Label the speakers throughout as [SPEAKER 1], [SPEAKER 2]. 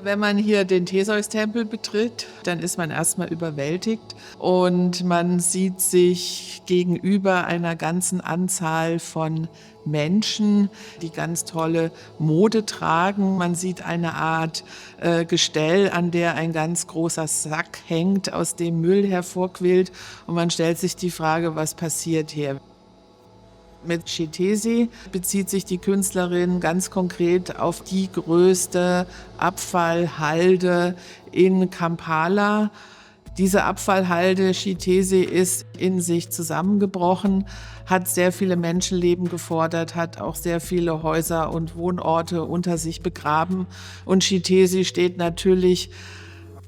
[SPEAKER 1] Wenn man hier den Theseus-Tempel betritt, dann ist man erstmal überwältigt und man sieht sich gegenüber einer ganzen Anzahl von Menschen, die ganz tolle Mode tragen. Man sieht eine Art Gestell, an der ein ganz großer Sack hängt, aus dem Müll hervorquillt. Und man stellt sich die Frage, was passiert hier? Mit Chitese bezieht sich die Künstlerin ganz konkret auf die größte Abfallhalde in Kampala. Diese Abfallhalde Chitese ist in sich zusammengebrochen, hat sehr viele Menschenleben gefordert, hat auch sehr viele Häuser und Wohnorte unter sich begraben. Und Chitese steht natürlich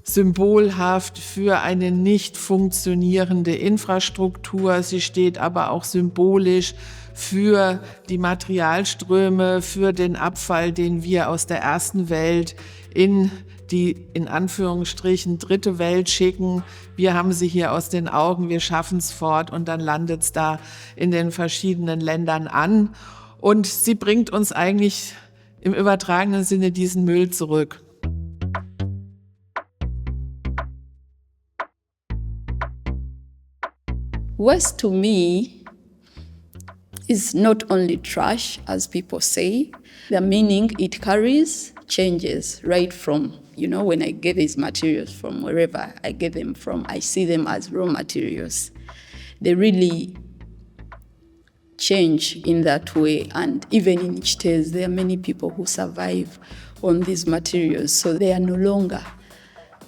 [SPEAKER 1] symbolhaft für eine nicht funktionierende Infrastruktur. Sie steht aber auch symbolisch für die Materialströme, für den Abfall, den wir aus der ersten Welt in die in Anführungsstrichen dritte Welt schicken. Wir haben sie hier aus den Augen, wir schaffen es fort und dann landet es da in den verschiedenen Ländern an. Und sie bringt uns eigentlich im übertragenen Sinne diesen Müll zurück.
[SPEAKER 2] Waste to me is not only trash, as people say. The meaning it carries changes right from, when I get these materials from wherever I get them from, I see them as raw materials. They really change in that way. And even in Chitese, there are many people who survive on these materials. So they are no longer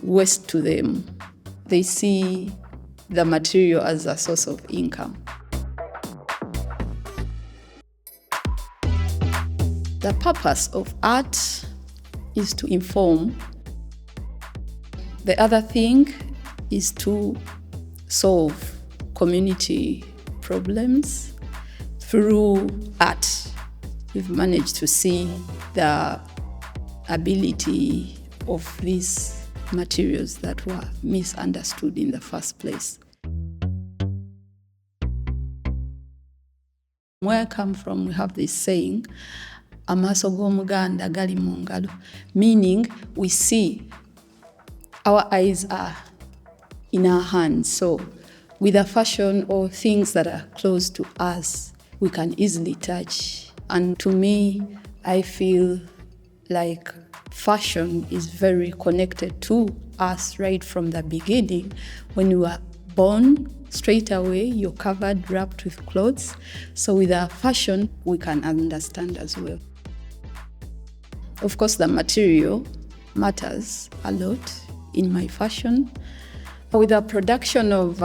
[SPEAKER 2] waste to them. They see the material as a source of income. The purpose of art is to inform. The other thing is to solve community problems through art. We've managed to see the ability of these materials that were misunderstood in the first place. Where I come from, we have this saying, amaaso g'omuganda gali mu ngalo, meaning we see our eyes are in our hands. So with a fashion or things that are close to us, we can easily touch. And to me, I feel like fashion is very connected to us right from the beginning. When you are born, straight away you're covered, wrapped with clothes. So with our fashion, we can understand as well. Of course, the material matters a lot in my fashion. With the production of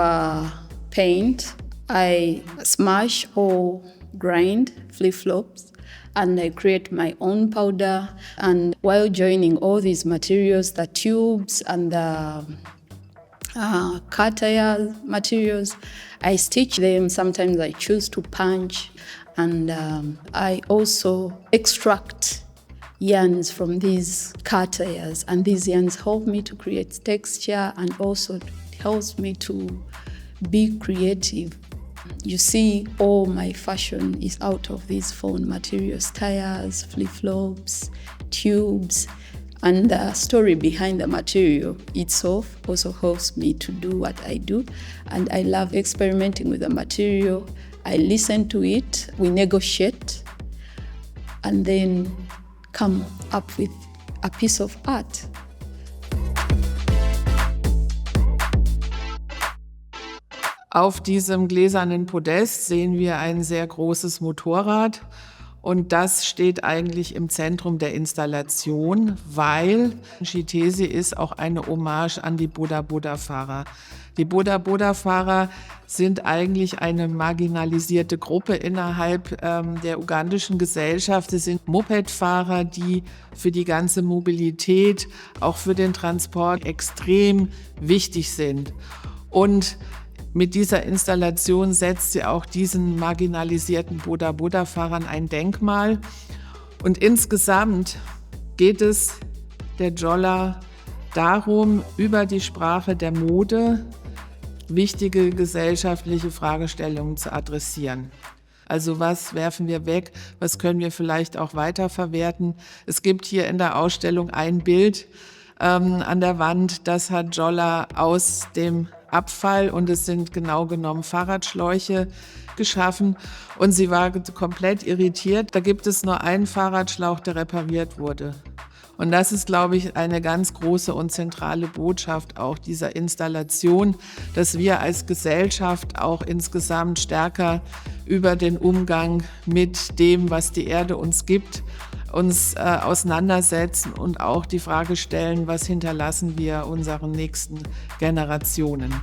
[SPEAKER 2] paint, I smash or grind flip-flops, and I create my own powder. And while joining all these materials, the tubes and the cut materials, I stitch them. Sometimes I choose to punch, and I also extract yarns from these cut yarns, and these yarns help me to create texture and also helps me to be creative. You see, all my fashion is out of these found materials: tires, flip-flops, tubes, and the story behind the material itself also helps me to do what I do. And I love experimenting with the material. I listen to it, we negotiate, and then come up with a piece of art.
[SPEAKER 1] Auf diesem gläsernen Podest sehen wir ein sehr großes Motorrad und das steht eigentlich im Zentrum der Installation, weil Chitese ist auch eine Hommage an die Boda-Boda-Fahrer. Die Boda-Boda-Fahrer sind eigentlich eine marginalisierte Gruppe innerhalb der ugandischen Gesellschaft. Es sind Mopedfahrer, die für die ganze Mobilität, auch für den Transport extrem wichtig sind. Und mit dieser Installation setzt sie auch diesen marginalisierten Boda-Boda-Fahrern ein Denkmal. Und insgesamt geht es der Jolla darum, über die Sprache der Mode wichtige gesellschaftliche Fragestellungen zu adressieren. Also was werfen wir weg, was können wir vielleicht auch weiterverwerten. Es gibt hier in der Ausstellung ein Bild, an der Wand. Das hat Jolla aus dem Abfall, und es sind genau genommen Fahrradschläuche, geschaffen. Und sie war komplett irritiert. Da gibt es nur einen Fahrradschlauch, der repariert wurde. Und das ist, glaube ich, eine ganz große und zentrale Botschaft auch dieser Installation, dass wir als Gesellschaft auch insgesamt stärker über den Umgang mit dem, was die Erde uns gibt, uns auseinandersetzen und auch die Frage stellen, was hinterlassen wir unseren nächsten Generationen.